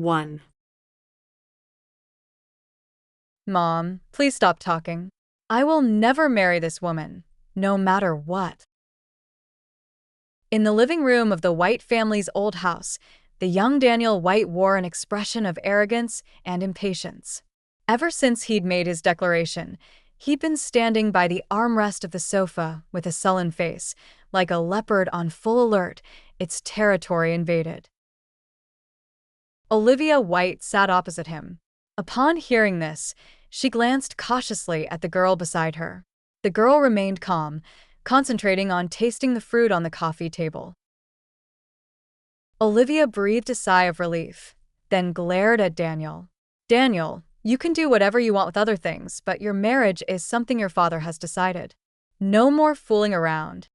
1. Mom, please stop talking. I will never marry this woman, no matter what. In the living room of the White family's old house, the young Daniel White wore an expression of arrogance and impatience. Ever since he'd made his declaration, he'd been standing by the armrest of the sofa with a sullen face, like a leopard on full alert, its territory invaded. Olivia White sat opposite him. Upon hearing this, she glanced cautiously at the girl beside her. The girl remained calm, concentrating on tasting the fruit on the coffee table. Olivia breathed a sigh of relief, then glared at Daniel. Daniel, you can do whatever you want with other things, but your marriage is something your father has decided. No more fooling around.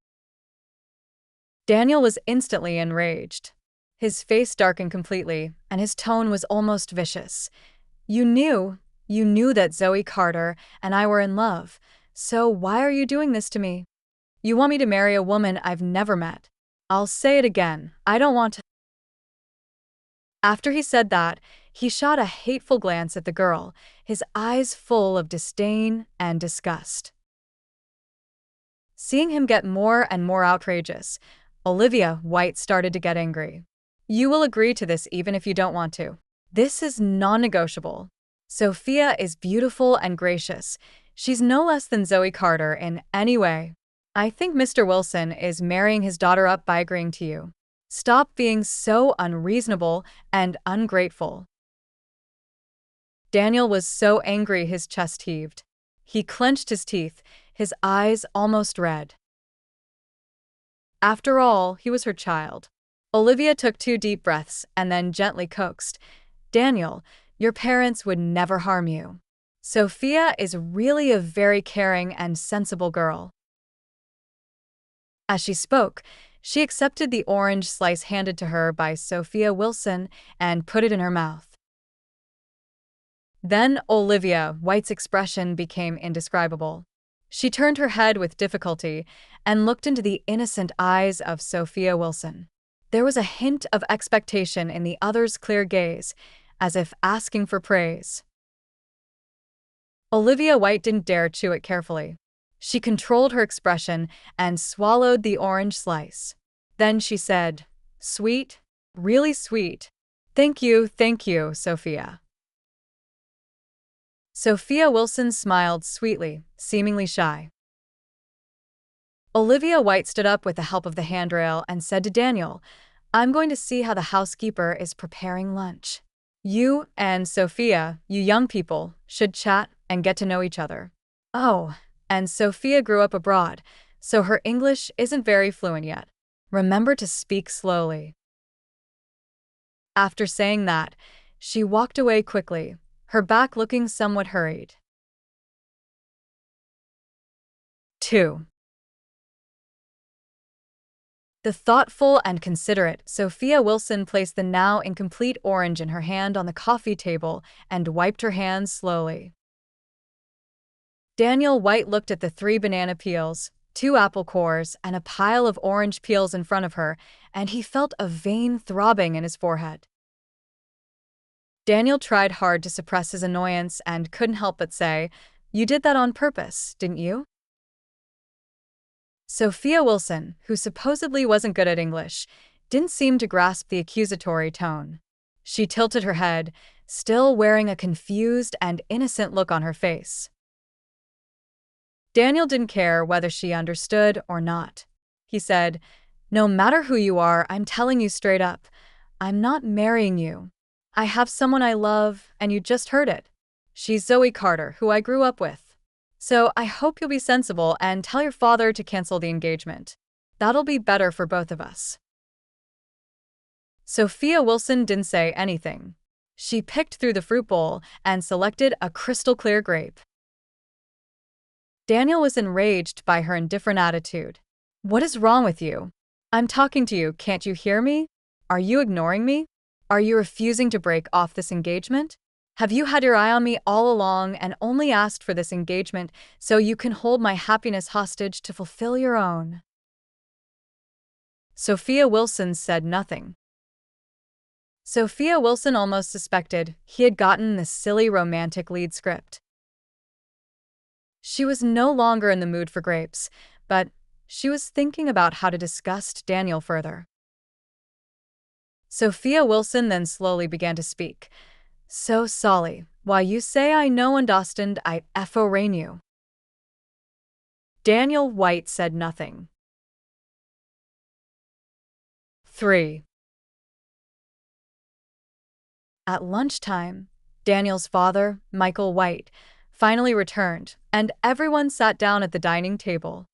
Daniel was instantly enraged. His face darkened completely, and his tone was almost vicious. You knew that Zoe Carter and I were in love, so why are you doing this to me? You want me to marry a woman I've never met. I'll say it again, I don't want to. After he said that, he shot a hateful glance at the girl, his eyes full of disdain and disgust. Seeing him get more and more outrageous, Olivia White started to get angry. You will agree to this even if you don't want to. This is non-negotiable. Sophia is beautiful and gracious. She's no less than Zoe Carter in any way. I think Mr. Wilson is marrying his daughter up by agreeing to you. Stop being so unreasonable and ungrateful. Daniel was so angry his chest heaved. He clenched his teeth, his eyes almost red. After all, he was her child. Olivia took 2 deep breaths and then gently coaxed, Daniel, your parents would never harm you. Sophia is really a very caring and sensible girl. As she spoke, she accepted the orange slice handed to her by Sophia Wilson and put it in her mouth. Then Olivia White's expression became indescribable. She turned her head with difficulty and looked into the innocent eyes of Sophia Wilson. There was a hint of expectation in the other's clear gaze, as if asking for praise. Olivia White didn't dare chew it carefully. She controlled her expression and swallowed the orange slice. Then she said, Sweet, really sweet. Thank you, Sophia. Sophia Wilson smiled sweetly, seemingly shy. Olivia White stood up with the help of the handrail and said to Daniel, I'm going to see how the housekeeper is preparing lunch. You and Sophia, you young people, should chat and get to know each other. Oh, and Sophia grew up abroad, so her English isn't very fluent yet. Remember to speak slowly. After saying that, she walked away quickly, her back looking somewhat hurried. 2. The thoughtful and considerate Sophia Wilson placed the now incomplete orange in her hand on the coffee table and wiped her hands slowly. Daniel White looked at the 3 banana peels, 2 apple cores, and a pile of orange peels in front of her, and he felt a vein throbbing in his forehead. Daniel tried hard to suppress his annoyance and couldn't help but say, You did that on purpose, didn't you? Sophia Wilson, who supposedly wasn't good at English, didn't seem to grasp the accusatory tone. She tilted her head, still wearing a confused and innocent look on her face. Daniel didn't care whether she understood or not. He said, No matter who you are, I'm telling you straight up, I'm not marrying you. I have someone I love, and you just heard it. She's Zoe Carter, who I grew up with. So I hope you'll be sensible and tell your father to cancel the engagement. That'll be better for both of us. Sophia Wilson didn't say anything. She picked through the fruit bowl and selected a crystal-clear grape. Daniel was enraged by her indifferent attitude. What is wrong with you? I'm talking to you, can't you hear me? Are you ignoring me? Are you refusing to break off this engagement? Have you had your eye on me all along and only asked for this engagement so you can hold my happiness hostage to fulfill your own? Sophia Wilson said nothing. Sophia Wilson almost suspected he had gotten the silly romantic lead script. She was no longer in the mood for grapes, but she was thinking about how to disgust Daniel further. Sophia Wilson then slowly began to speak. "So Solly, why you say I know understand I rain you." Daniel White said nothing. 3. At lunchtime, Daniel's father, Michael White, finally returned, and everyone sat down at the dining table.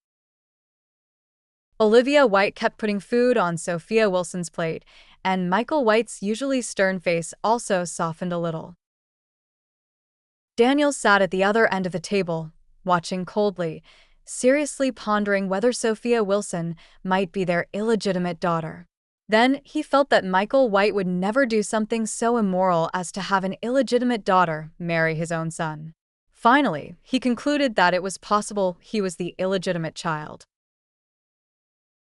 Olivia White kept putting food on Sophia Wilson's plate, and Michael White's usually stern face also softened a little. Daniel sat at the other end of the table, watching coldly, seriously pondering whether Sophia Wilson might be their illegitimate daughter. Then he felt that Michael White would never do something so immoral as to have an illegitimate daughter marry his own son. Finally, he concluded that it was possible he was the illegitimate child.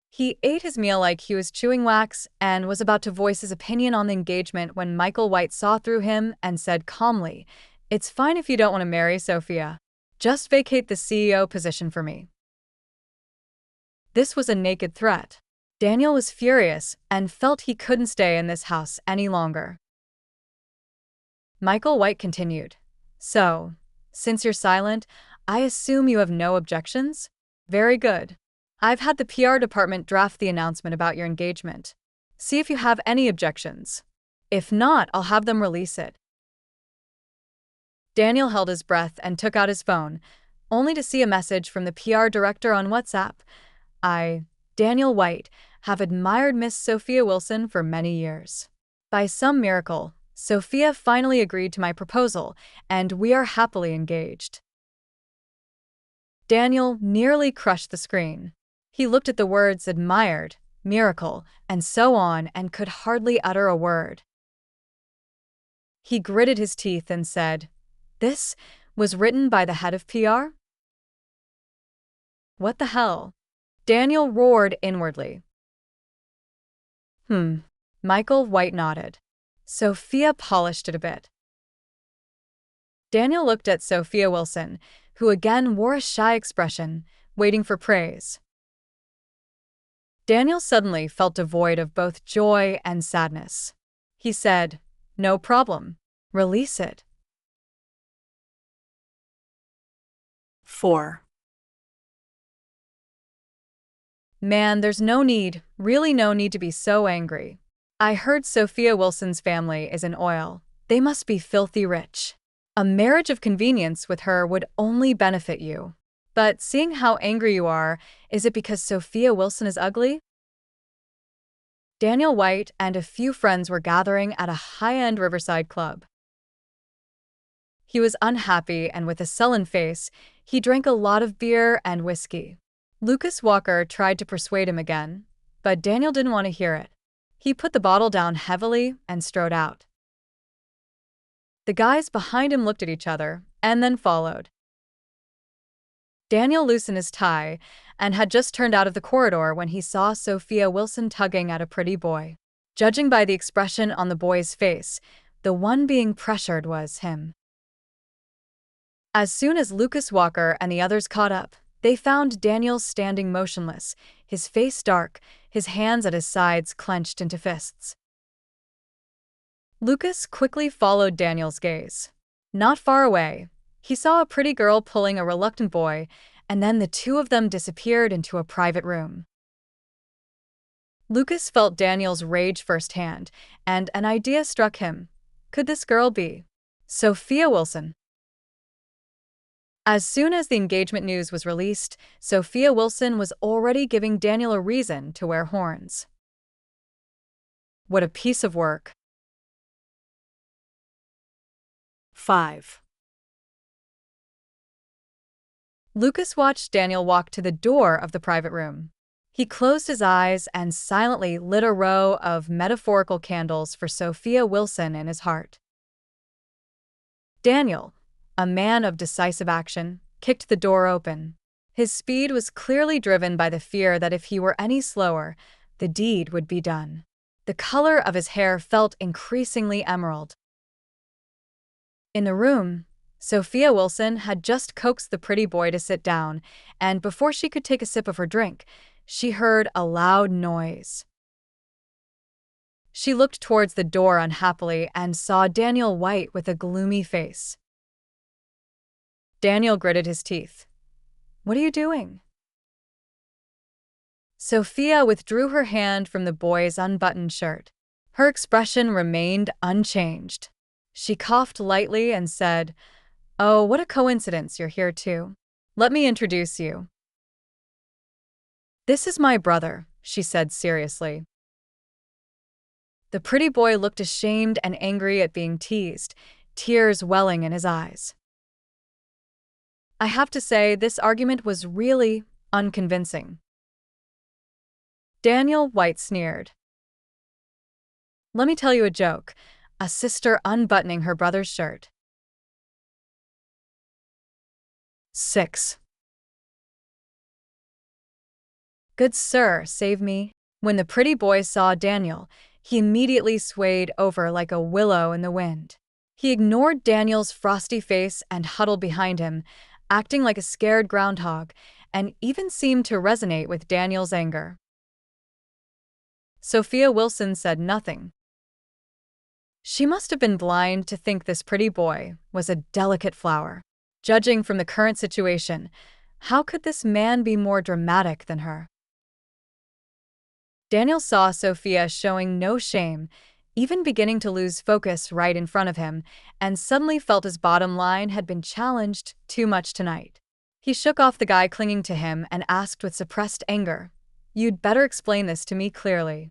He ate his meal like he was chewing wax and was about to voice his opinion on the engagement when Michael White saw through him and said calmly, "It's fine if you don't want to marry Sophia. Just vacate the CEO position for me." This was a naked threat. Daniel was furious and felt he couldn't stay in this house any longer. Michael White continued, "So, since you're silent, I assume you have no objections? Very good. I've had the PR department draft the announcement about your engagement. See if you have any objections. If not, I'll have them release it." Daniel held his breath and took out his phone, only to see a message from the PR director on WhatsApp. "I, Daniel White, have admired Miss Sophia Wilson for many years. By some miracle, Sophia finally agreed to my proposal, and we are happily engaged." Daniel nearly crushed the screen. He looked at the words admired, miracle, and so on and could hardly utter a word. He gritted his teeth and said, "This was written by the head of PR? What the hell?" Daniel roared inwardly. Michael White nodded. Sophia polished it a bit. Daniel looked at Sophia Wilson, who again wore a shy expression, waiting for praise. Daniel suddenly felt devoid of both joy and sadness. He said, "No problem. Release it." 4. Man, there's no need, really no need to be so angry. I heard Sophia Wilson's family is in oil. They must be filthy rich. A marriage of convenience with her would only benefit you. But seeing how angry you are, is it because Sophia Wilson is ugly? Daniel White and a few friends were gathering at a high-end riverside club. He was unhappy, and with a sullen face, he drank a lot of beer and whiskey. Lucas Walker tried to persuade him again, but Daniel didn't want to hear it. He put the bottle down heavily and strode out. The guys behind him looked at each other and then followed. Daniel loosened his tie and had just turned out of the corridor when he saw Sophia Wilson tugging at a pretty boy. Judging by the expression on the boy's face, the one being pressured was him. As soon as Lucas Walker and the others caught up, they found Daniel standing motionless, his face dark, his hands at his sides clenched into fists. Lucas quickly followed Daniel's gaze. Not far away, he saw a pretty girl pulling a reluctant boy, and then the two of them disappeared into a private room. Lucas felt Daniel's rage firsthand, and an idea struck him. Could this girl be Sophia Wilson? As soon as the engagement news was released, Sophia Wilson was already giving Daniel a reason to wear horns. What a piece of work. 5. Lucas watched Daniel walk to the door of the private room. He closed his eyes and silently lit a row of metaphorical candles for Sophia Wilson in his heart. Daniel, a man of decisive action, kicked the door open. His speed was clearly driven by the fear that if he were any slower, the deed would be done. The color of his hair felt increasingly emerald. In the room, Sophia Wilson had just coaxed the pretty boy to sit down, and before she could take a sip of her drink, she heard a loud noise. She looked towards the door unhappily and saw Daniel White with a gloomy face. Daniel gritted his teeth. "What are you doing?" Sophia withdrew her hand from the boy's unbuttoned shirt. Her expression remained unchanged. She coughed lightly and said, "Oh, what a coincidence you're here too. Let me introduce you. This is my brother," she said seriously. The pretty boy looked ashamed and angry at being teased, tears welling in his eyes. "I have to say, this argument was really unconvincing." Daniel White sneered. "Let me tell you a joke," a sister unbuttoning her brother's shirt. 6. "Good sir, save me." When the pretty boy saw Daniel, he immediately swayed over like a willow in the wind. He ignored Daniel's frosty face and huddled behind him, acting like a scared groundhog, and even seemed to resonate with Daniel's anger. Sophia Wilson said nothing. She must have been blind to think this pretty boy was a delicate flower. Judging from the current situation, how could this man be more dramatic than her? Daniel saw Sophia showing no shame, even beginning to lose focus right in front of him, and suddenly felt his bottom line had been challenged too much tonight. He shook off the guy clinging to him and asked with suppressed anger, "You'd better explain this to me clearly.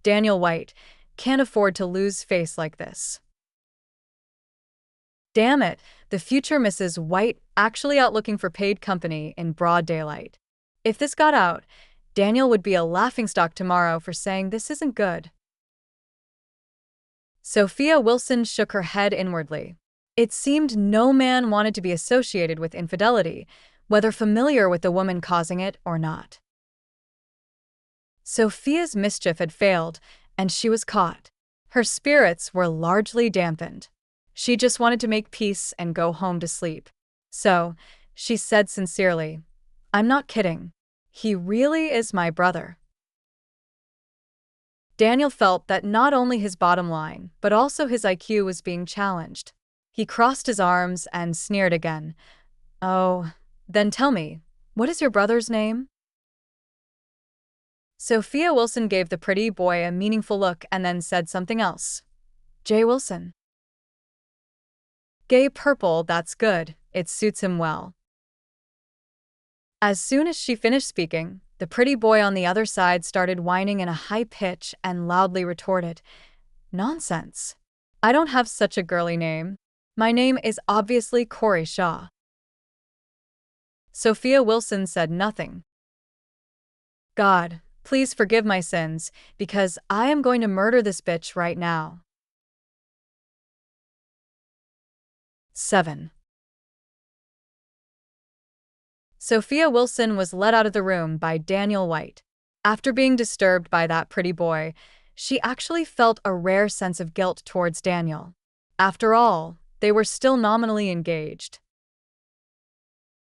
Daniel White, can't afford to lose face like this." Damn it, the future Mrs. White actually out looking for paid company in broad daylight. If this got out, Daniel would be a laughingstock tomorrow for saying this isn't good. Sophia Wilson shook her head inwardly. It seemed no man wanted to be associated with infidelity, whether familiar with the woman causing it or not. Sophia's mischief had failed, and she was caught. Her spirits were largely dampened. She just wanted to make peace and go home to sleep. So, she said sincerely, "I'm not kidding. He really is my brother." Daniel felt that not only his bottom line, but also his IQ was being challenged. He crossed his arms and sneered again. "Oh, then tell me, what is your brother's name?" Sophia Wilson gave the pretty boy a meaningful look and then said something else. "Jay Wilson." "Gay purple, that's good, it suits him well." As soon as she finished speaking, the pretty boy on the other side started whining in a high pitch and loudly retorted, "Nonsense. I don't have such a girly name. My name is obviously Corey Shaw." Sophia Wilson said nothing. "God, please forgive my sins, because I am going to murder this bitch right now." 7. Sophia Wilson was led out of the room by Daniel White. After being disturbed by that pretty boy, she actually felt a rare sense of guilt towards Daniel. After all, they were still nominally engaged.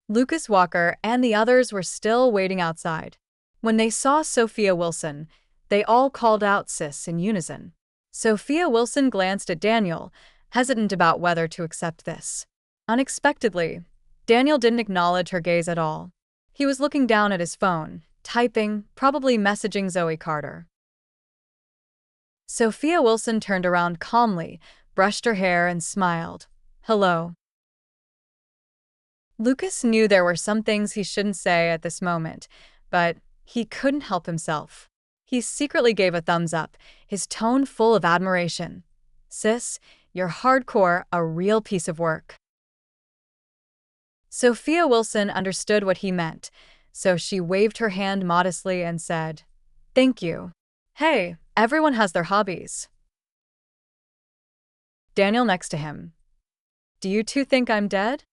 Lucas Walker and the others were still waiting outside. When they saw Sophia Wilson, they all called out "sis" in unison. Sophia Wilson glanced at Daniel, hesitant about whether to accept this. Unexpectedly, Daniel didn't acknowledge her gaze at all. He was looking down at his phone, typing, probably messaging Zoe Carter. Sophia Wilson turned around calmly, brushed her hair, and smiled. "Hello." Lucas knew there were some things he shouldn't say at this moment, but he couldn't help himself. He secretly gave a thumbs up, his tone full of admiration. "Sis, you're hardcore, a real piece of work." Sophia Wilson understood what he meant, so she waved her hand modestly and said, "Thank you. Hey, everyone has their hobbies." Daniel next to him. "Do you two think I'm dead?"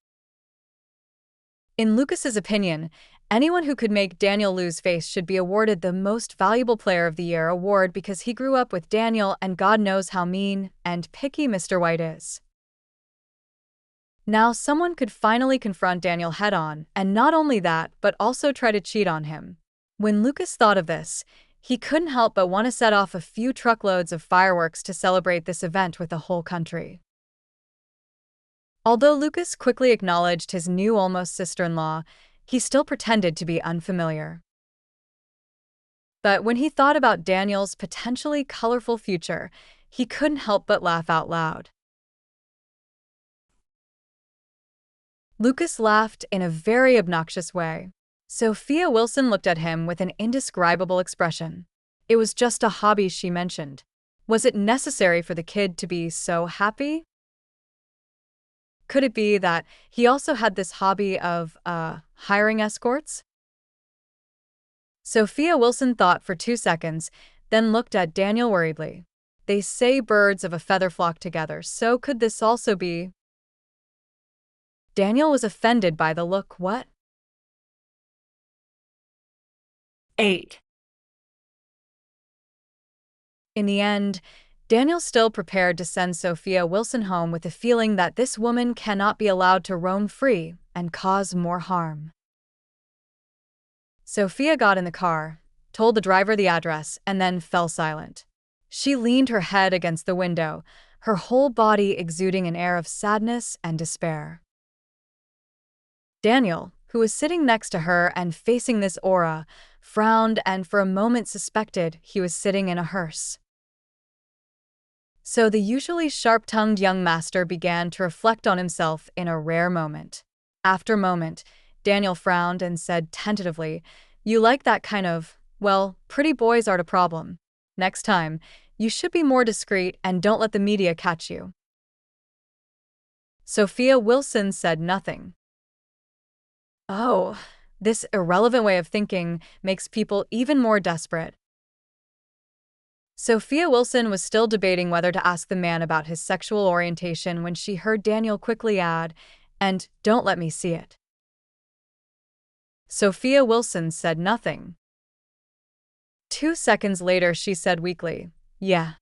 In Lucas's opinion, Anyone who could make Daniel lose face should be awarded the Most Valuable Player of the Year award because he grew up with Daniel and God knows how mean and picky Mr. White is. Now someone could finally confront Daniel head-on, and not only that, but also try to cheat on him. When Lucas thought of this, he couldn't help but want to set off a few truckloads of fireworks to celebrate this event with the whole country. Although Lucas quickly acknowledged his new almost sister-in-law, he still pretended to be unfamiliar. But when he thought about Daniel's potentially colorful future, he couldn't help but laugh out loud. Lucas laughed in a very obnoxious way. Sophia Wilson looked at him with an indescribable expression. It was just a hobby she mentioned. Was it necessary for the kid to be so happy? Could it be that he also had this hobby of, hiring escorts? Sophia Wilson thought for 2 seconds, then looked at Daniel worriedly. They say birds of a feather flock together, so could this also be? Daniel was offended by the look. What? 8. In the end, Daniel still prepared to send Sophia Wilson home with the feeling that this woman cannot be allowed to roam free and cause more harm. Sophia got in the car, told the driver the address, and then fell silent. She leaned her head against the window, her whole body exuding an air of sadness and despair. Daniel, who was sitting next to her and facing this aura, frowned and for a moment suspected he was sitting in a hearse. So the usually sharp-tongued young master began to reflect on himself in a rare moment. After a moment, Daniel frowned and said tentatively, "You like that kind of, well, pretty boys aren't a problem. Next time, you should be more discreet and don't let the media catch you." Sophia Wilson said nothing. Oh, this irrelevant way of thinking makes people even more desperate. Sophia Wilson was still debating whether to ask the man about his sexual orientation when she heard Daniel quickly add, "And don't let me see it." Sophia Wilson said nothing. 2 seconds later, she said weakly, "Yeah."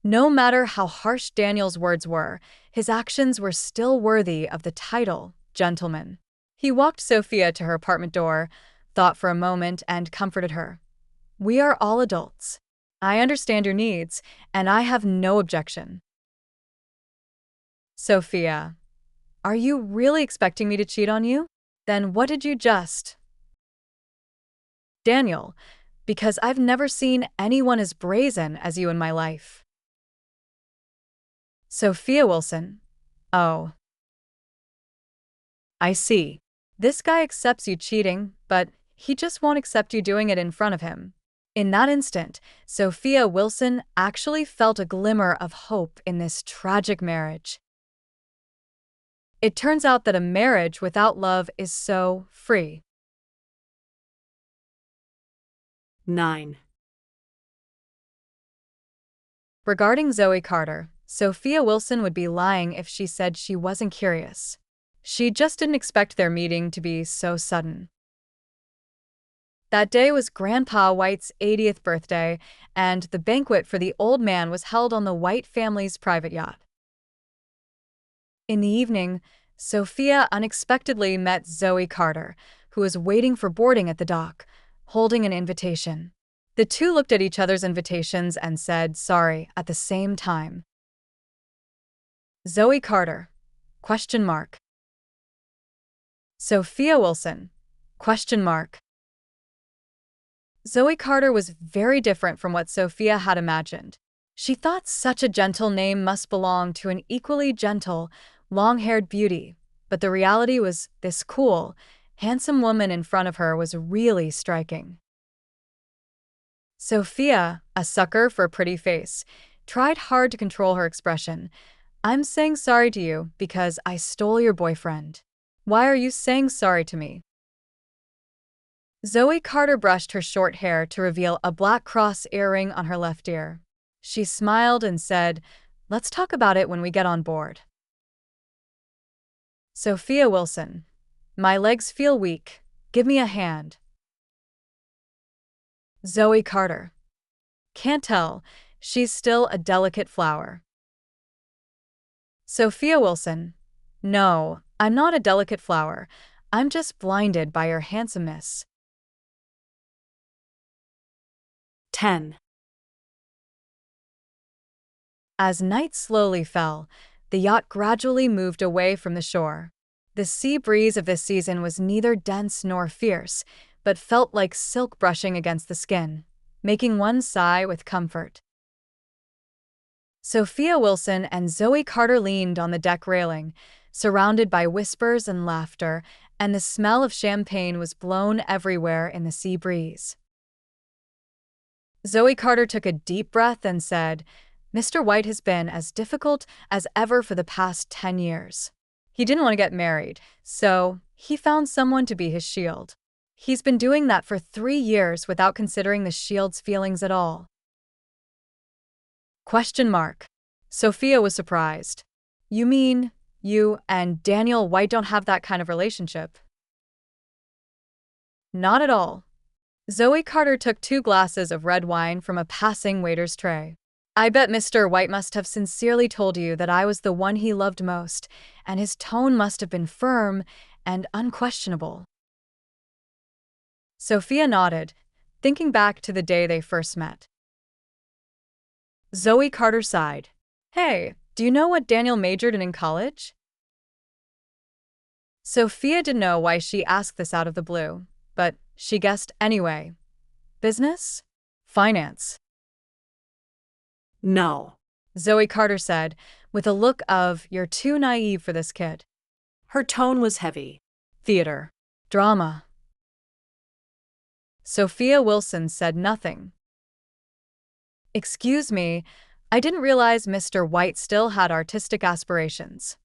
No matter how harsh Daniel's words were, his actions were still worthy of the title, gentleman. He walked Sophia to her apartment door, thought for a moment, and comforted her. "We are all adults. I understand your needs, and I have no objection." Sophia, are you really expecting me to cheat on you? Then what did you just? Daniel, because I've never seen anyone as brazen as you in my life. Sophia Wilson, oh. I see. This guy accepts you cheating, but he just won't accept you doing it in front of him. In that instant, Sophia Wilson actually felt a glimmer of hope in this tragic marriage. It turns out that a marriage without love is so free. 9. Regarding Zoe Carter, Sophia Wilson would be lying if she said she wasn't curious. She just didn't expect their meeting to be so sudden. That day was Grandpa White's 80th birthday, and the banquet for the old man was held on the White family's private yacht. In the evening, Sophia unexpectedly met Zoe Carter, who was waiting for boarding at the dock, holding an invitation. The two looked at each other's invitations and said sorry at the same time. Zoe Carter, ? Sophia Wilson, ? Zoe Carter was very different from what Sophia had imagined. She thought such a gentle name must belong to an equally gentle, long-haired beauty, but the reality was this cool, handsome woman in front of her was really striking. Sophia, a sucker for a pretty face, tried hard to control her expression. "I'm saying sorry to you because I stole your boyfriend. Why are you saying sorry to me?" Zoe Carter brushed her short hair to reveal a black cross earring on her left ear. She smiled and said, "Let's talk about it when we get on board." Sophia Wilson. My legs feel weak. Give me a hand. Zoe Carter. Can't tell. She's still a delicate flower. Sophia Wilson. No, I'm not a delicate flower. I'm just blinded by your handsomeness. 10. As night slowly fell, the yacht gradually moved away from the shore. The sea breeze of this season was neither dense nor fierce, but felt like silk brushing against the skin, making one sigh with comfort. Sophia Wilson and Zoe Carter leaned on the deck railing, surrounded by whispers and laughter, and the smell of champagne was blown everywhere in the sea breeze. Zoe Carter took a deep breath and said, "Mr. White has been as difficult as ever for the past 10 years. He didn't want to get married, so he found someone to be his shield. He's been doing that for 3 years without considering the shield's feelings at all." Question mark. Sophia was surprised. You mean you and Daniel White don't have that kind of relationship? Not at all. Zoe Carter took 2 glasses of red wine from a passing waiter's tray. I bet Mr. White must have sincerely told you that I was the one he loved most, and his tone must have been firm and unquestionable. Sophia nodded, thinking back to the day they first met. Zoe Carter sighed. Hey, do you know what Daniel majored in college? Sophia didn't know why she asked this out of the blue, but she guessed anyway. Business? Finance. No. Zoe Carter said, with a look of, "You're too naive for this kid." Her tone was heavy. Theater. Drama. Sophia Wilson said nothing. Excuse me, I didn't realize Mr. White still had artistic aspirations.